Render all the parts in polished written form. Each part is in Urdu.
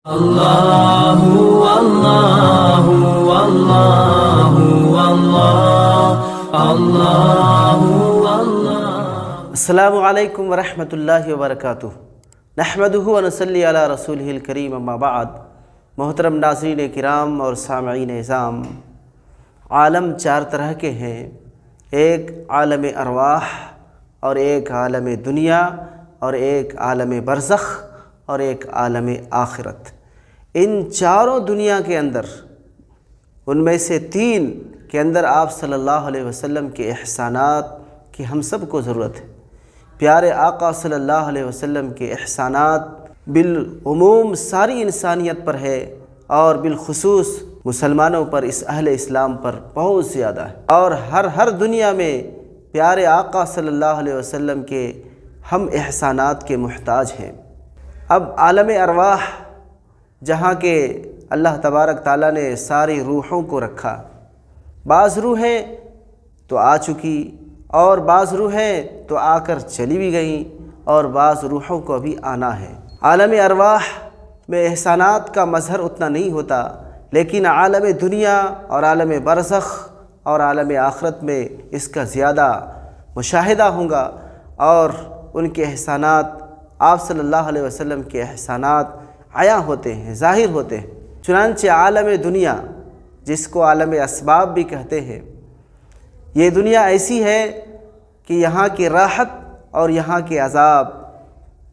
اللہ اللہ اللہ اللہ اللہ اللہ۔ السلام علیکم ورحمۃ اللہ وبرکاتہ۔ نحمدہ ونصلی علی رسولہ الکریم، اما بعد۔ محترم ناظرین کرام اور سامعین اعظام، عالم چار طرح کے ہیں، ایک عالم ارواح اور ایک عالم دنیا اور ایک عالم برزخ اور ایک عالم آخرت۔ ان چاروں دنیا کے اندر، ان میں سے تین کے اندر آپ صلی اللہ علیہ وسلم کے احسانات کی ہم سب کو ضرورت ہے۔ پیارے آقا صلی اللہ علیہ وسلم کے احسانات بالعموم ساری انسانیت پر ہے اور بالخصوص مسلمانوں پر، اس اہل اسلام پر بہت زیادہ ہے، اور ہر دنیا میں پیارے آقا صلی اللہ علیہ وسلم کے ہم احسانات کے محتاج ہیں۔ اب عالم ارواح، جہاں کہ اللہ تبارک تعالیٰ نے ساری روحوں کو رکھا، بعض روحیں تو آ چکی اور بعض روحیں تو آ کر چلی بھی گئیں اور بعض روحوں کو بھی آنا ہے۔ عالم ارواح میں احسانات کا مظہر اتنا نہیں ہوتا، لیکن عالم دنیا اور عالم برزخ اور عالم آخرت میں اس کا زیادہ مشاہدہ ہوگا، اور ان کے احسانات، آپ صلی اللہ علیہ وسلم کے احسانات عیاں ہوتے ہیں، ظاہر ہوتے ہیں۔ چنانچہ عالم دنیا، جس کو عالم اسباب بھی کہتے ہیں، یہ دنیا ایسی ہے کہ یہاں کی راحت اور یہاں کے عذاب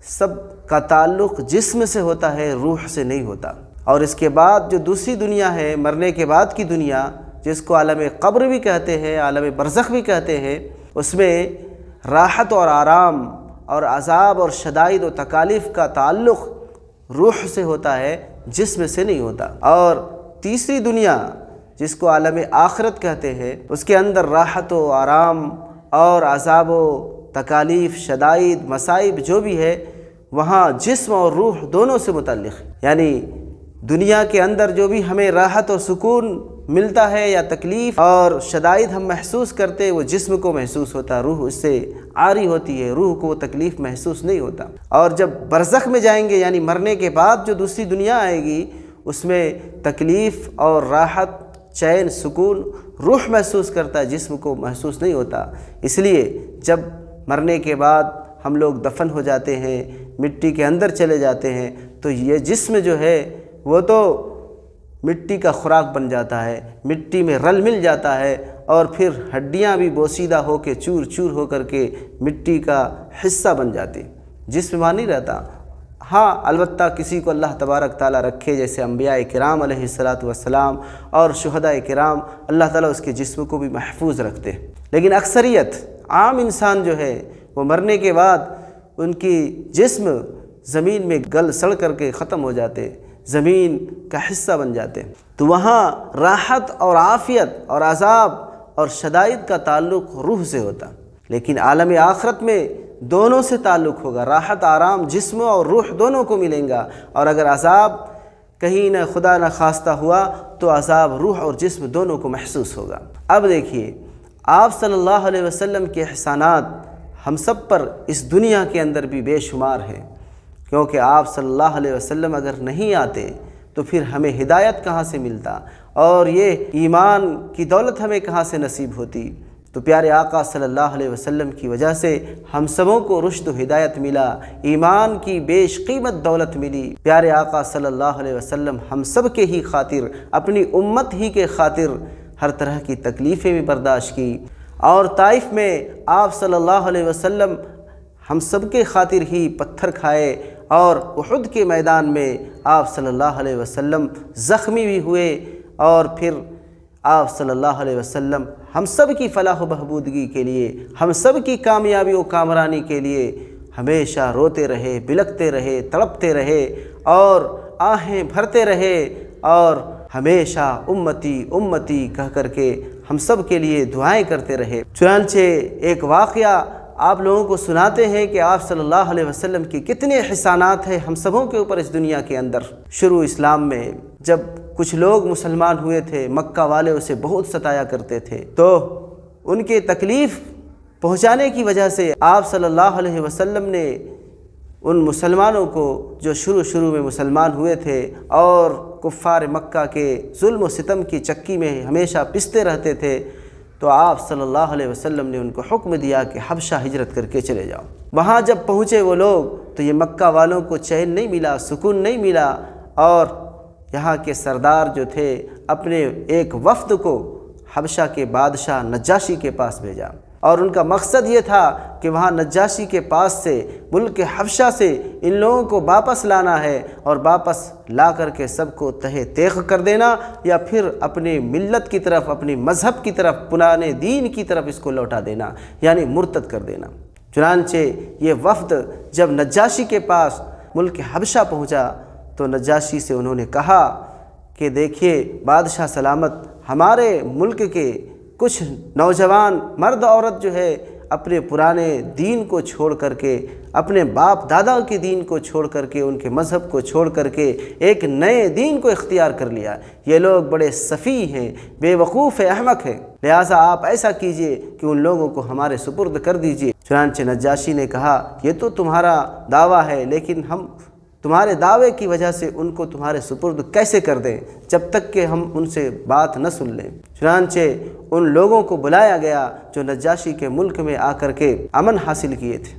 سب کا تعلق جسم سے ہوتا ہے، روح سے نہیں ہوتا۔ اور اس کے بعد جو دوسری دنیا ہے، مرنے کے بعد کی دنیا، جس کو عالم قبر بھی کہتے ہیں، عالم برزخ بھی کہتے ہیں، اس میں راحت اور آرام اور عذاب اور شدائد و تکالیف کا تعلق روح سے ہوتا ہے، جسم سے نہیں ہوتا۔ اور تیسری دنیا، جس کو عالم آخرت کہتے ہیں، اس کے اندر راحت و آرام اور عذاب و تکالیف، شدائد، مصائب جو بھی ہے، وہاں جسم اور روح دونوں سے متعلق ہے۔ یعنی دنیا کے اندر جو بھی ہمیں راحت اور سکون ملتا ہے یا تکلیف اور شدائد ہم محسوس کرتے ہیں، وہ جسم کو محسوس ہوتا ہے، روح اس سے عاری ہوتی ہے، روح کو وہ تکلیف محسوس نہیں ہوتا۔ اور جب برزخ میں جائیں گے، یعنی مرنے کے بعد جو دوسری دنیا آئے گی، اس میں تکلیف اور راحت، چین، سکون روح محسوس کرتا ہے، جسم کو محسوس نہیں ہوتا۔ اس لیے جب مرنے کے بعد ہم لوگ دفن ہو جاتے ہیں، مٹی کے اندر چلے جاتے ہیں، تو یہ جسم جو ہے وہ تو مٹی کا خوراک بن جاتا ہے، مٹی میں رل مل جاتا ہے، اور پھر ہڈیاں بھی بوسیدہ ہو کے چور چور ہو کر کے مٹی کا حصہ بن جاتی، جسم وہاں نہیں رہتا۔ ہاں، البتہ کسی کو اللہ تبارک تعالیٰ رکھے، جیسے انبیاء کرام علیہ الصلاۃ والسلام اور شہداء کرام، اللہ تعالیٰ اس کے جسم کو بھی محفوظ رکھتے ہیں۔ لیکن اکثریت عام انسان جو ہے، وہ مرنے کے بعد ان کی جسم زمین میں گل سڑ کر کے ختم ہو جاتے، زمین کا حصہ بن جاتے، تو وہاں راحت اور عافیت اور عذاب اور شدائد کا تعلق روح سے ہوتا۔ لیکن عالم آخرت میں دونوں سے تعلق ہوگا، راحت، آرام جسم اور روح دونوں کو ملیں گا، اور اگر عذاب کہیں نہ خدا نہ خواستہ ہوا تو عذاب روح اور جسم دونوں کو محسوس ہوگا۔ اب دیکھیے، آپ صلی اللہ علیہ وسلم کے احسانات ہم سب پر اس دنیا کے اندر بھی بے شمار ہیں، کیونکہ آپ صلی اللہ علیہ وسلم اگر نہیں آتے تو پھر ہمیں ہدایت کہاں سے ملتا، اور یہ ایمان کی دولت ہمیں کہاں سے نصیب ہوتی۔ تو پیارے آقا صلی اللہ علیہ وسلم کی وجہ سے ہم سبوں کو رشد و ہدایت ملا، ایمان کی بیش قیمت دولت ملی۔ پیارے آقا صلی اللہ علیہ وسلم ہم سب کے ہی خاطر، اپنی امت ہی کے خاطر ہر طرح کی تکلیفیں بھی برداشت کی، اور طائف میں آپ صلی اللہ علیہ وسلم ہم سب کے خاطر ہی پتھر کھائے، اور احد کے میدان میں آپ صلی اللہ علیہ وسلم زخمی بھی ہوئے، اور پھر آپ صلی اللہ علیہ وسلم ہم سب کی فلاح و بہبودگی کے لیے، ہم سب کی کامیابی و کامرانی کے لیے ہمیشہ روتے رہے، بلکتے رہے، تڑپتے رہے اور آہیں بھرتے رہے، اور ہمیشہ امتی امتی کہہ کر کے ہم سب کے لیے دعائیں کرتے رہے۔ چنانچہ ایک واقعہ آپ لوگوں کو سناتے ہیں کہ آپ صلی اللہ علیہ وسلم کی کتنے احسانات ہیں ہم سبوں کے اوپر اس دنیا کے اندر۔ شروع اسلام میں جب کچھ لوگ مسلمان ہوئے تھے، مکہ والے اسے بہت ستایا کرتے تھے، تو ان کے تکلیف پہنچانے کی وجہ سے آپ صلی اللہ علیہ وسلم نے ان مسلمانوں کو جو شروع میں مسلمان ہوئے تھے اور کفار مکہ کے ظلم و ستم کی چکی میں ہمیشہ پستے رہتے تھے، تو آپ صلی اللہ علیہ وسلم نے ان کو حکم دیا کہ حبشہ ہجرت کر کے چلے جاؤ۔ وہاں جب پہنچے وہ لوگ تو یہ مکہ والوں کو چین نہیں ملا، سکون نہیں ملا، اور یہاں کے سردار جو تھے اپنے ایک وفد کو حبشہ کے بادشاہ نجاشی کے پاس بھیجا، اور ان کا مقصد یہ تھا کہ وہاں نجاشی کے پاس سے ملک حبشہ سے ان لوگوں کو واپس لانا ہے، اور واپس لا کر کے سب کو تہہ تیغ کر دینا، یا پھر اپنی ملت کی طرف، اپنی مذہب کی طرف، پرانے دین کی طرف اس کو لوٹا دینا، یعنی مرتد کر دینا۔ چنانچہ یہ وفد جب نجاشی کے پاس ملک حبشہ پہنچا تو نجاشی سے انہوں نے کہا کہ دیکھیے بادشاہ سلامت، ہمارے ملک کے کچھ نوجوان مرد عورت جو ہے اپنے پرانے دین کو چھوڑ کر کے، اپنے باپ دادا کے دین کو چھوڑ کر کے، ان کے مذہب کو چھوڑ کر کے ایک نئے دین کو اختیار کر لیا۔ یہ لوگ بڑے سفیہ ہیں، بے وقوف احمق ہیں، لہٰذا آپ ایسا کیجئے کہ ان لوگوں کو ہمارے سپرد کر دیجئے۔ چنانچہ نجاشی نے کہا یہ تو تمہارا دعویٰ ہے، لیکن ہم تمہارے دعوے کی وجہ سے ان کو تمہارے سپرد کیسے کر دیں جب تک کہ ہم ان سے بات نہ سن لیں۔ چنانچہ ان لوگوں کو بلایا گیا جو نجاشی کے ملک میں آ کر کے امن حاصل کیے تھے۔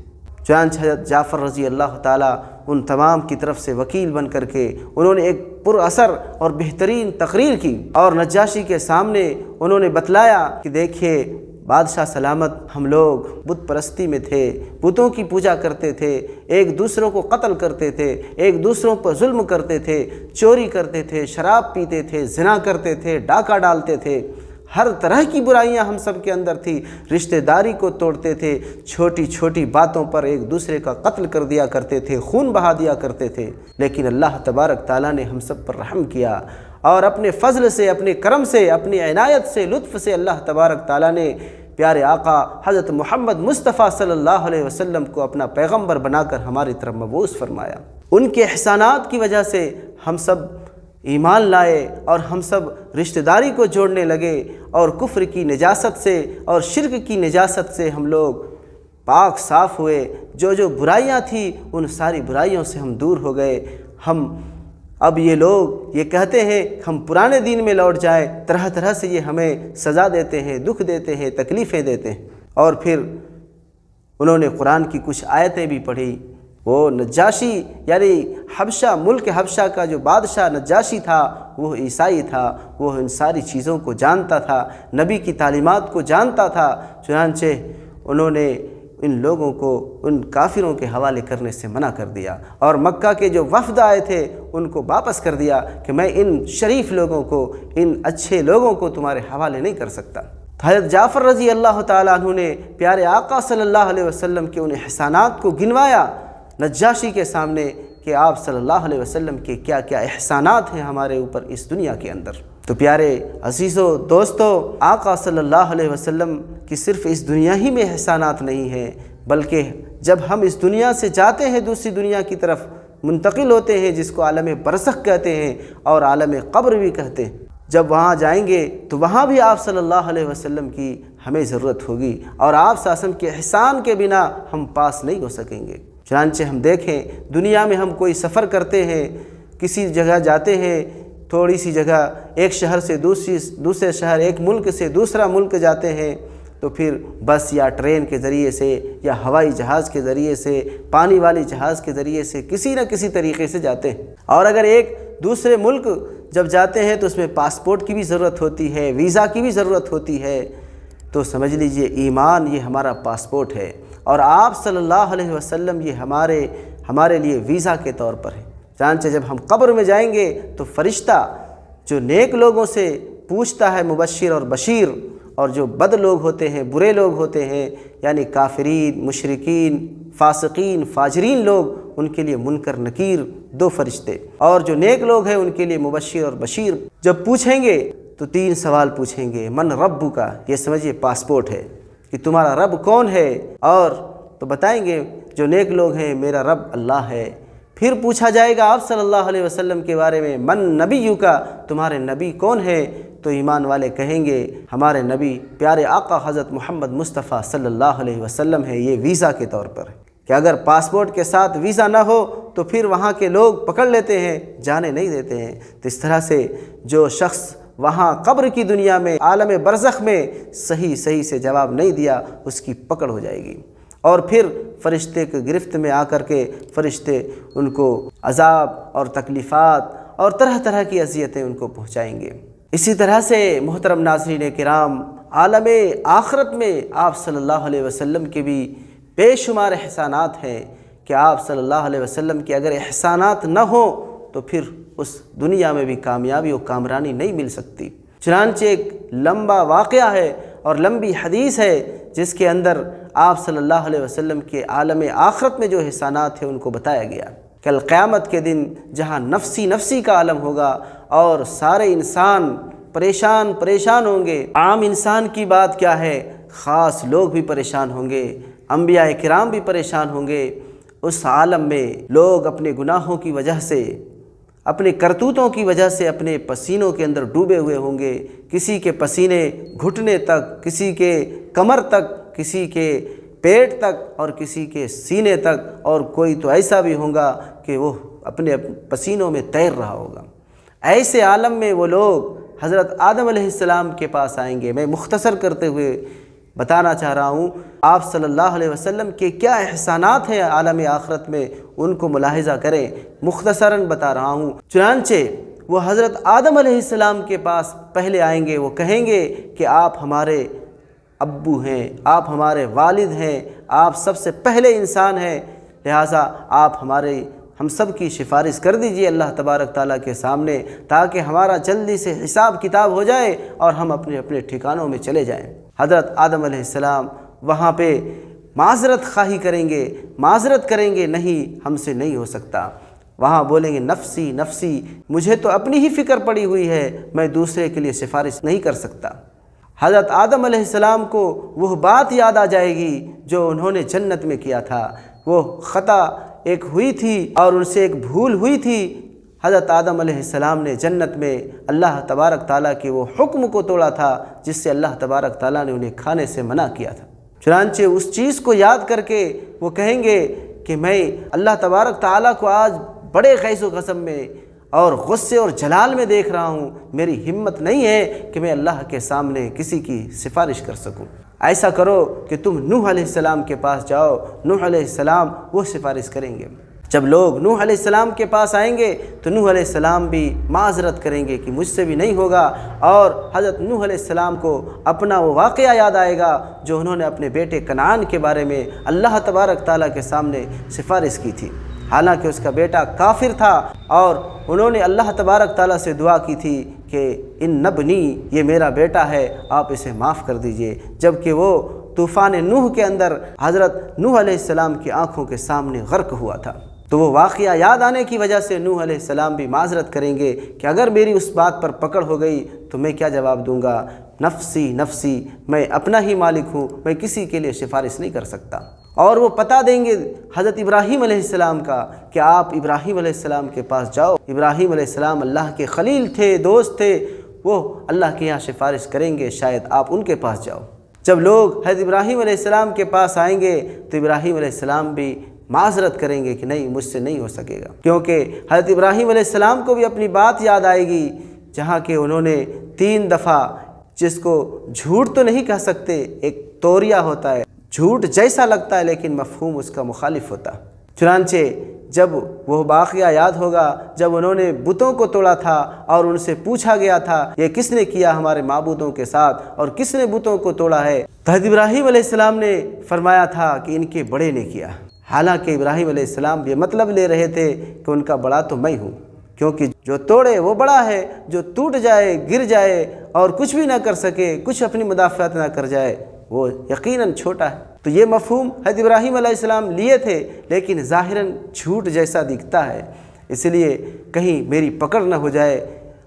چنانچہ حضرت جعفر رضی اللہ تعالیٰ ان تمام کی طرف سے وکیل بن کر کے انہوں نے ایک پر اثر اور بہترین تقریر کی، اور نجاشی کے سامنے انہوں نے بتلایا کہ دیکھیے بادشاہ سلامت، ہم لوگ بت پرستی میں تھے، بتوں کی پوجا کرتے تھے، ایک دوسروں کو قتل کرتے تھے، ایک دوسروں پر ظلم کرتے تھے، چوری کرتے تھے، شراب پیتے تھے، زنا کرتے تھے، ڈاکہ ڈالتے تھے، ہر طرح کی برائیاں ہم سب کے اندر تھی، رشتہ داری کو توڑتے تھے، چھوٹی چھوٹی باتوں پر ایک دوسرے کا قتل کر دیا کرتے تھے، خون بہا دیا کرتے تھے۔ لیکن اللہ تبارک تعالیٰ نے ہم سب پر رحم کیا، اور اپنے فضل سے، اپنے کرم سے، اپنی عنایت سے، لطف سے اللہ تبارک تعالیٰ نے پیارے آقا حضرت محمد مصطفیٰ صلی اللہ علیہ وسلم کو اپنا پیغمبر بنا کر ہماری طرف مبعوث فرمایا۔ ان کے احسانات کی وجہ سے ہم سب ایمان لائے، اور ہم سب رشتہ داری کو جوڑنے لگے، اور کفر کی نجاست سے اور شرک کی نجاست سے ہم لوگ پاک صاف ہوئے۔ جو برائیاں تھیں ان ساری برائیوں سے ہم دور ہو گئے۔ ہم اب یہ لوگ یہ کہتے ہیں ہم پرانے دین میں لوٹ جائیں، طرح طرح سے یہ ہمیں سزا دیتے ہیں، دکھ دیتے ہیں، تکلیفیں دیتے ہیں۔ اور پھر انہوں نے قرآن کی کچھ آیتیں بھی پڑھی۔ وہ نجاشی یعنی حبشہ، ملک حبشہ کا جو بادشاہ نجاشی تھا وہ عیسائی تھا، وہ ان ساری چیزوں کو جانتا تھا، نبی کی تعلیمات کو جانتا تھا۔ چنانچہ انہوں نے ان لوگوں کو ان کافروں کے حوالے کرنے سے منع کر دیا، اور مکہ کے جو وفد آئے تھے ان کو واپس کر دیا کہ میں ان شریف لوگوں کو، ان اچھے لوگوں کو تمہارے حوالے نہیں کر سکتا۔ حضرت جعفر رضی اللہ تعالیٰ عنہ نے پیارے آقا صلی اللہ علیہ وسلم کے ان احسانات کو گنوایا نجاشی کے سامنے کہ آپ صلی اللہ علیہ وسلم کے کیا کیا احسانات ہیں ہمارے اوپر اس دنیا کے اندر۔ تو پیارے عزیزو دوستو، آقا صلی اللہ علیہ وسلم کی صرف اس دنیا ہی میں احسانات نہیں ہیں، بلکہ جب ہم اس دنیا سے جاتے ہیں دوسری دنیا کی طرف منتقل ہوتے ہیں، جس کو عالم برزخ کہتے ہیں اور عالم قبر بھی کہتے ہیں، جب وہاں جائیں گے تو وہاں بھی آپ صلی اللہ علیہ وسلم کی ہمیں ضرورت ہوگی، اور آپ صلی اللہ علیہ وسلم کے احسان کے بنا ہم پاس نہیں ہو سکیں گے۔ چنانچہ ہم دیکھیں دنیا میں ہم کوئی سفر کرتے ہیں، کسی جگہ جاتے ہیں، تھوڑی سی جگہ، ایک شہر سے دوسرے شہر، ایک ملک سے دوسرا ملک جاتے ہیں، تو پھر بس یا ٹرین کے ذریعے سے یا ہوائی جہاز کے ذریعے سے، پانی والی جہاز کے ذریعے سے کسی نہ کسی طریقے سے جاتے ہیں۔ اور اگر ایک دوسرے ملک جب جاتے ہیں تو اس میں پاسپورٹ کی بھی ضرورت ہوتی ہے، ویزا کی بھی ضرورت ہوتی ہے۔ تو سمجھ لیجئے ایمان یہ ہمارا پاسپورٹ ہے، اور آپ صلی اللہ علیہ وسلم یہ ہمارے لیے ویزا کے طور پر ہے۔ چنانچہ جب ہم قبر میں جائیں گے تو فرشتہ جو نیک لوگوں سے پوچھتا ہے مبشر اور بشیر، اور جو بد لوگ ہوتے ہیں، برے لوگ ہوتے ہیں، یعنی کافرین، مشرکین، فاسقین، فاجرین لوگ، ان کے لیے منکر نکیر 2 فرشتے، اور جو نیک لوگ ہیں ان کے لیے مبشر اور بشیر جب پوچھیں گے تو 3 سوال پوچھیں گے۔ من رب کا، یہ سمجھیے پاسپورٹ ہے کہ تمہارا رب کون ہے، اور تو بتائیں گے جو نیک لوگ ہیں میرا رب اللہ ہے۔ پھر پوچھا جائے گا آپ صلی اللہ علیہ وسلم کے بارے میں، من نبیو کا، تمہارے نبی کون ہے، تو ایمان والے کہیں گے ہمارے نبی پیارے آقا حضرت محمد مصطفیٰ صلی اللہ علیہ وسلم ہے، یہ ویزا کے طور پر ہے۔ کہ اگر پاسپورٹ کے ساتھ ویزا نہ ہو تو پھر وہاں کے لوگ پکڑ لیتے ہیں، جانے نہیں دیتے ہیں۔ تو اس طرح سے جو شخص وہاں قبر کی دنیا میں عالم برزخ میں صحیح سے جواب نہیں دیا، اس کی پکڑ ہو جائے گی، اور پھر فرشتے کی گرفت میں آ کر کے فرشتے ان کو عذاب اور تکلیفات اور طرح طرح کی اذیتیں ان کو پہنچائیں گے۔ اسی طرح سے محترم ناظرین کرام، عالم آخرت میں آپ صلی اللہ علیہ وسلم کے بھی بے شمار احسانات ہیں کہ آپ صلی اللہ علیہ وسلم کے اگر احسانات نہ ہوں تو پھر اس دنیا میں بھی کامیابی و کامرانی نہیں مل سکتی۔ چنانچہ ایک لمبا واقعہ ہے اور لمبی حدیث ہے جس کے اندر آپ صلی اللہ علیہ وسلم کے عالم آخرت میں جو احسانات ہیں ان کو بتایا گیا۔ کل قیامت کے دن جہاں نفسی کا عالم ہوگا اور سارے انسان پریشان ہوں گے، عام انسان کی بات کیا ہے، خاص لوگ بھی پریشان ہوں گے، انبیاء کرام بھی پریشان ہوں گے۔ اس عالم میں لوگ اپنے گناہوں کی وجہ سے، اپنے کرتوتوں کی وجہ سے اپنے پسینوں کے اندر ڈوبے ہوئے ہوں گے، کسی کے پسینے گھٹنے تک، کسی کے کمر تک، کسی کے پیٹ تک اور کسی کے سینے تک، اور کوئی تو ایسا بھی ہوگا کہ وہ اپنے پسینوں میں تیر رہا ہوگا۔ ایسے عالم میں وہ لوگ حضرت آدم علیہ السلام کے پاس آئیں گے۔ میں مختصر کرتے ہوئے بتانا چاہ رہا ہوں آپ صلی اللہ علیہ وسلم کے کیا احسانات ہیں عالم آخرت میں، ان کو ملاحظہ کریں، مختصراً بتا رہا ہوں۔ چنانچہ وہ حضرت آدم علیہ السلام کے پاس پہلے آئیں گے، وہ کہیں گے کہ آپ ہمارے ابو ہیں، آپ ہمارے والد ہیں، آپ سب سے پہلے انسان ہیں، لہٰذا آپ ہم سب کی سفارش کر دیجئے اللہ تبارک تعالیٰ کے سامنے، تاکہ ہمارا جلدی سے حساب کتاب ہو جائے اور ہم اپنے ٹھکانوں میں چلے جائیں۔ حضرت آدم علیہ السلام وہاں پہ معذرت خواہی کریں گے، نہیں، ہم سے نہیں ہو سکتا۔ وہاں بولیں گے نفسی، مجھے تو اپنی ہی فکر پڑی ہوئی ہے، میں دوسرے کے لیے سفارش نہیں کر سکتا۔ حضرت آدم علیہ السلام کو وہ بات یاد آ جائے گی جو انہوں نے جنت میں کیا تھا، وہ خطا ایک ہوئی تھی اور ان سے ایک بھول ہوئی تھی۔ حضرت آدم علیہ السلام نے جنت میں اللہ تبارک تعالیٰ کے وہ حکم کو توڑا تھا جس سے اللہ تبارک تعالیٰ نے انہیں کھانے سے منع کیا تھا۔ چنانچہ اس چیز کو یاد کر کے وہ کہیں گے کہ میں اللہ تبارک تعالیٰ کو آج بڑے غیظ و غضب میں اور غصے اور جلال میں دیکھ رہا ہوں، میری ہمت نہیں ہے کہ میں اللہ کے سامنے کسی کی سفارش کر سکوں۔ ایسا کرو کہ تم نوح علیہ السلام کے پاس جاؤ، نوح علیہ السلام وہ سفارش کریں گے۔ جب لوگ نوح علیہ السلام کے پاس آئیں گے تو نوح علیہ السلام بھی معذرت کریں گے کہ مجھ سے بھی نہیں ہوگا، اور حضرت نوح علیہ السلام کو اپنا وہ واقعہ یاد آئے گا جو انہوں نے اپنے بیٹے کنعان کے بارے میں اللہ تبارک تعالیٰ کے سامنے سفارش کی تھی، حالانکہ اس کا بیٹا کافر تھا، اور انہوں نے اللہ تبارک تعالیٰ سے دعا کی تھی کہ ان ابنی، یہ میرا بیٹا ہے، آپ اسے معاف کر دیجئے، جبکہ وہ طوفان نوح کے اندر حضرت نوح علیہ السلام کی آنکھوں کے سامنے غرق ہوا تھا۔ تو وہ واقعہ یاد آنے کی وجہ سے نوح علیہ السلام بھی معذرت کریں گے کہ اگر میری اس بات پر پکڑ ہو گئی تو میں کیا جواب دوں گا، نفسی، میں اپنا ہی مالک ہوں، میں کسی کے لیے سفارش نہیں کر سکتا۔ اور وہ پتہ دیں گے حضرت ابراہیم علیہ السلام کا کہ آپ ابراہیم علیہ السلام کے پاس جاؤ، ابراہیم علیہ السلام اللہ کے خلیل تھے، دوست تھے، وہ اللہ کے یہاں سفارش کریں گے، شاید آپ ان کے پاس جاؤ۔ جب لوگ حضرت ابراہیم علیہ السلام کے پاس آئیں گے تو ابراہیم علیہ السلام بھی معذرت کریں گے کہ نہیں، مجھ سے نہیں ہو سکے گا، کیونکہ حضرت ابراہیم علیہ السلام کو بھی اپنی بات یاد آئے گی جہاں کہ انہوں نے 3 دفعہ، جس کو جھوٹ تو نہیں کہہ سکتے، ایک توریہ ہوتا ہے، جھوٹ جیسا لگتا ہے لیکن مفہوم اس کا مخالف ہوتا۔ چنانچہ جب وہ واقعہ یاد ہوگا جب انہوں نے بتوں کو توڑا تھا اور ان سے پوچھا گیا تھا یہ کس نے کیا ہمارے معبودوں کے ساتھ اور کس نے بتوں کو توڑا ہے، تو حضرت ابراہیم علیہ السلام نے فرمایا تھا کہ ان کے بڑے نے کیا، حالانکہ ابراہیم علیہ السلام یہ مطلب لے رہے تھے کہ ان کا بڑا تو میں ہوں، کیونکہ جو توڑے وہ بڑا ہے، جو ٹوٹ جائے، گر جائے اور کچھ بھی نہ کر سکے، کچھ اپنی مدافعت نہ کر جائے، وہ یقیناً چھوٹا ہے۔ تو یہ مفہوم حضرت ابراہیم علیہ السلام لیے تھے، لیکن ظاہراً جھوٹ جیسا دکھتا ہے، اس لیے کہیں میری پکڑ نہ ہو جائے،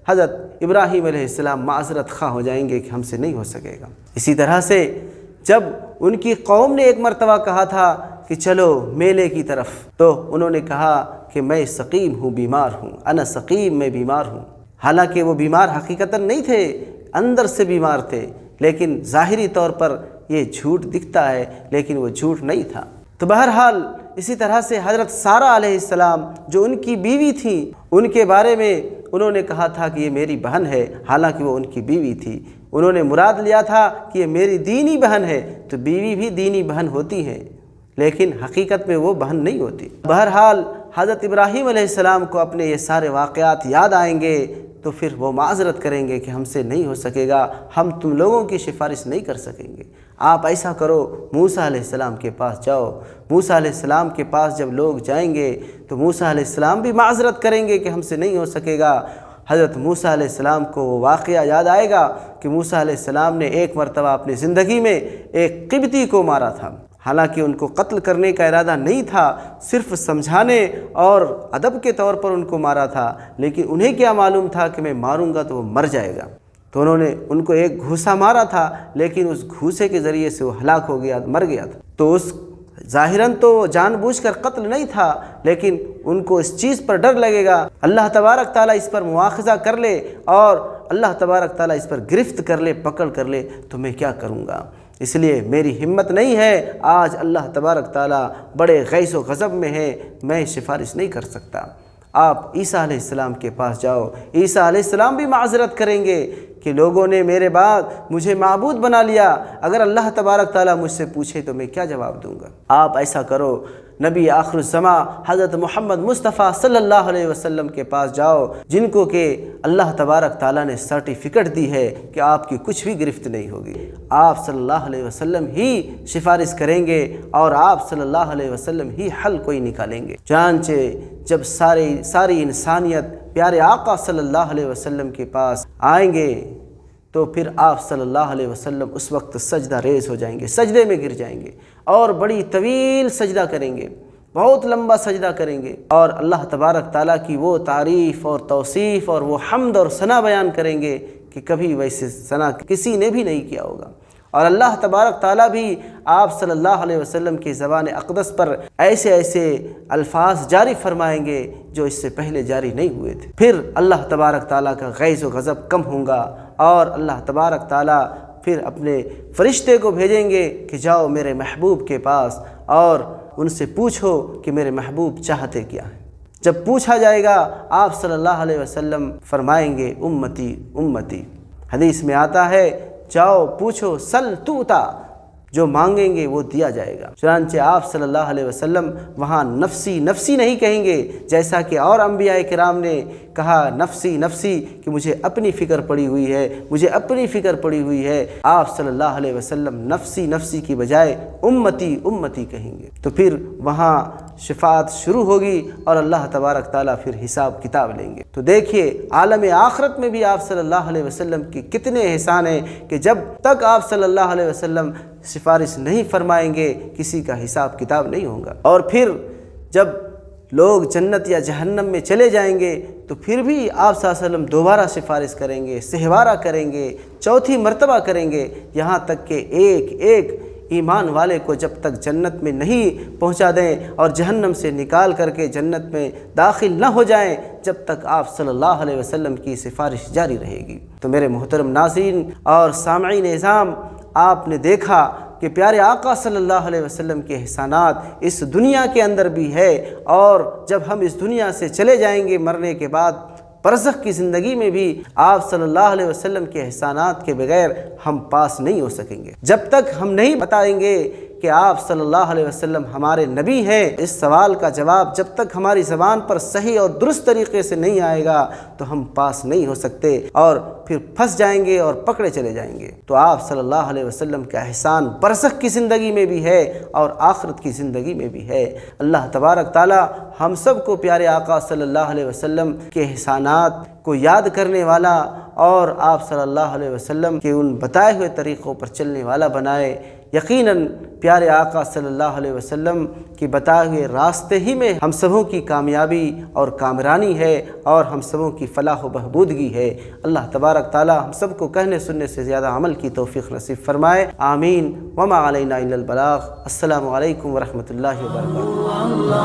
حضرت ابراہیم علیہ السلام معذرت خواہ ہو جائیں گے کہ ہم سے نہیں ہو سکے گا۔ اسی طرح سے جب ان کی قوم نے ایک مرتبہ کہا تھا کہ چلو میلے کی طرف، تو انہوں نے کہا کہ میں سقیم ہوں، بیمار ہوں، انا سقیم، میں بیمار ہوں، حالانکہ وہ بیمار حقیقتاً نہیں تھے، اندر سے بیمار تھے، لیکن ظاہری طور پر یہ جھوٹ دکھتا ہے لیکن وہ جھوٹ نہیں تھا۔ تو بہرحال اسی طرح سے حضرت سارہ علیہ السلام جو ان کی بیوی تھیں، ان کے بارے میں انہوں نے کہا تھا کہ یہ میری بہن ہے، حالانکہ وہ ان کی بیوی تھی۔ انہوں نے مراد لیا تھا کہ یہ میری دینی بہن ہے، تو بیوی بھی دینی بہن ہوتی ہے، لیکن حقیقت میں وہ بہن نہیں ہوتی۔ بہرحال حضرت ابراہیم علیہ السلام کو اپنے یہ سارے واقعات یاد آئیں گے تو پھر وہ معذرت کریں گے کہ ہم سے نہیں ہو سکے گا، ہم تم لوگوں کی سفارش نہیں کر سکیں گے۔ آپ ایسا کرو، موسیٰ علیہ السلام کے پاس جاؤ۔ موسیٰ علیہ السلام کے پاس جب لوگ جائیں گے تو موسیٰ علیہ السلام بھی معذرت کریں گے کہ ہم سے نہیں ہو سکے گا۔ حضرت موسیٰ علیہ السلام کو وہ واقعہ یاد آئے گا کہ موسیٰ علیہ السلام نے ایک مرتبہ اپنی زندگی میں ایک قبطی کو مارا تھا، حالانکہ ان کو قتل کرنے کا ارادہ نہیں تھا، صرف سمجھانے اور ادب کے طور پر ان کو مارا تھا، لیکن انہیں کیا معلوم تھا کہ میں ماروں گا تو وہ مر جائے گا، تو انہوں نے ان کو ایک گھوسا مارا تھا، لیکن اس گھوسے کے ذریعے سے وہ ہلاک ہو گیا، مر گیا تھا۔ تو اس ظاہراً تو جان بوجھ کر قتل نہیں تھا، لیکن ان کو اس چیز پر ڈر لگے گا اللہ تبارک تعالیٰ اس پر مواخذہ کر لے اور اللہ تبارک تعالیٰ اس پر گرفت کر لے، پکڑ کر لے، تو میں کیا کروں گا؟ اس لیے میری ہمت نہیں ہے، آج اللہ تبارک تعالیٰ بڑے غیظ و غضب میں ہے، میں سفارش نہیں کر سکتا۔ آپ عیسیٰ علیہ السلام کے پاس جاؤ، عیسیٰ علیہ السلام بھی معذرت کریں گے کہ لوگوں نے میرے بعد مجھے معبود بنا لیا، اگر اللہ تبارک تعالیٰ مجھ سے پوچھے تو میں کیا جواب دوں گا؟ آپ ایسا کرو، نبی آخر الزماں حضرت محمد مصطفیٰ صلی اللہ علیہ وسلم کے پاس جاؤ، جن کو کہ اللہ تبارک تعالیٰ نے سرٹیفکیٹ دی ہے کہ آپ کی کچھ بھی گرفت نہیں ہوگی۔ آپ صلی اللہ علیہ وسلم ہی سفارش کریں گے اور آپ صلی اللہ علیہ وسلم ہی حل کوئی نکالیں گے۔ چنانچہ جب ساری انسانیت پیارے آقا صلی اللہ علیہ وسلم کے پاس آئیں گے تو پھر آپ صلی اللہ علیہ وسلم اس وقت سجدہ ریز ہو جائیں گے، سجدے میں گر جائیں گے اور بڑی طویل سجدہ کریں گے، بہت لمبا سجدہ کریں گے، اور اللہ تبارک تعالیٰ کی وہ تعریف اور توصیف اور وہ حمد اور ثنا بیان کریں گے کہ کبھی ویسے ثنا کسی نے بھی نہیں کیا ہوگا۔ اور اللہ تبارک تعالیٰ بھی آپ صلی اللہ علیہ وسلم کی زبان اقدس پر ایسے ایسے الفاظ جاری فرمائیں گے جو اس سے پہلے جاری نہیں ہوئے تھے۔ پھر اللہ تبارک تعالیٰ کا غیظ و غضب کم ہوگا اور اللہ تبارک تعالیٰ پھر اپنے فرشتے کو بھیجیں گے کہ جاؤ میرے محبوب کے پاس اور ان سے پوچھو کہ میرے محبوب چاہتے کیا ہیں۔ جب پوچھا جائے گا آپ صلی اللہ علیہ وسلم فرمائیں گے امتی امتی۔ حدیث میں آتا ہے جاؤ پوچھو سل توتا، جو مانگیں گے وہ دیا جائے گا۔ چنانچہ آپ صلی اللہ علیہ وسلم وہاں نفسی نفسی نہیں کہیں گے، جیسا کہ اور انبیاء کرام نے کہا نفسی نفسی کہ مجھے اپنی فکر پڑی ہوئی ہے، مجھے اپنی فکر پڑی ہوئی ہے۔ آپ صلی اللہ علیہ وسلم نفسی نفسی کی بجائے امتی امتی کہیں گے، تو پھر وہاں شفاعت شروع ہوگی اور اللہ تبارک تعالیٰ پھر حساب کتاب لیں گے۔ تو دیکھیے عالم آخرت میں بھی آپ صلی اللہ علیہ وسلم کی کتنے احسان ہیں کہ جب تک آپ صلی اللہ علیہ وسلم سفارش نہیں فرمائیں گے کسی کا حساب کتاب نہیں ہوگا۔ اور پھر جب لوگ جنت یا جہنم میں چلے جائیں گے تو پھر بھی آپ صلی اللہ علیہ وسلم دوبارہ سفارش کریں گے، سہوارہ کریں گے، چوتھی مرتبہ کریں گے، یہاں تک کہ ایک ایک ایمان والے کو جب تک جنت میں نہیں پہنچا دیں اور جہنم سے نکال کر کے جنت میں داخل نہ ہو جائیں، جب تک آپ صلی اللہ علیہ وسلم کی سفارش جاری رہے گی۔ تو میرے محترم ناظرین اور سامعین اعظام، آپ نے دیکھا کہ پیارے آقا صلی اللہ علیہ وسلم کے احسانات اس دنیا کے اندر بھی ہے، اور جب ہم اس دنیا سے چلے جائیں گے مرنے کے بعد برزخ کی زندگی میں بھی آپ صلی اللہ علیہ وسلم کے احسانات کے بغیر ہم پاس نہیں ہو سکیں گے۔ جب تک ہم نہیں بتائیں گے کہ آپ صلی اللہ علیہ وسلم ہمارے نبی ہیں، اس سوال کا جواب جب تک ہماری زبان پر صحیح اور درست طریقے سے نہیں آئے گا تو ہم پاس نہیں ہو سکتے اور پھر پھنس جائیں گے اور پکڑے چلے جائیں گے۔ تو آپ صلی اللہ علیہ وسلم کا احسان برزخ کی زندگی میں بھی ہے اور آخرت کی زندگی میں بھی ہے۔ اللہ تبارک تعالی ہم سب کو پیارے آقا صلی اللہ علیہ وسلم کے احسانات کو یاد کرنے والا اور آپ صلی اللہ علیہ وسلم کے ان بتائے ہوئے طریقوں پر چلنے والا بنائے۔ یقیناً پیارے آقا صلی اللہ علیہ وسلم کی بتائے ہوئے راستے ہی میں ہم سبوں کی کامیابی اور کامرانی ہے اور ہم سبوں کی فلاح و بہبودگی ہے۔ اللہ تبارک تعالی ہم سب کو کہنے سننے سے زیادہ عمل کی توفیق نصیب فرمائے، آمین۔ وما علینا الا البلاغ۔ السلام علیکم ورحمۃ اللہ وبرکاتہ۔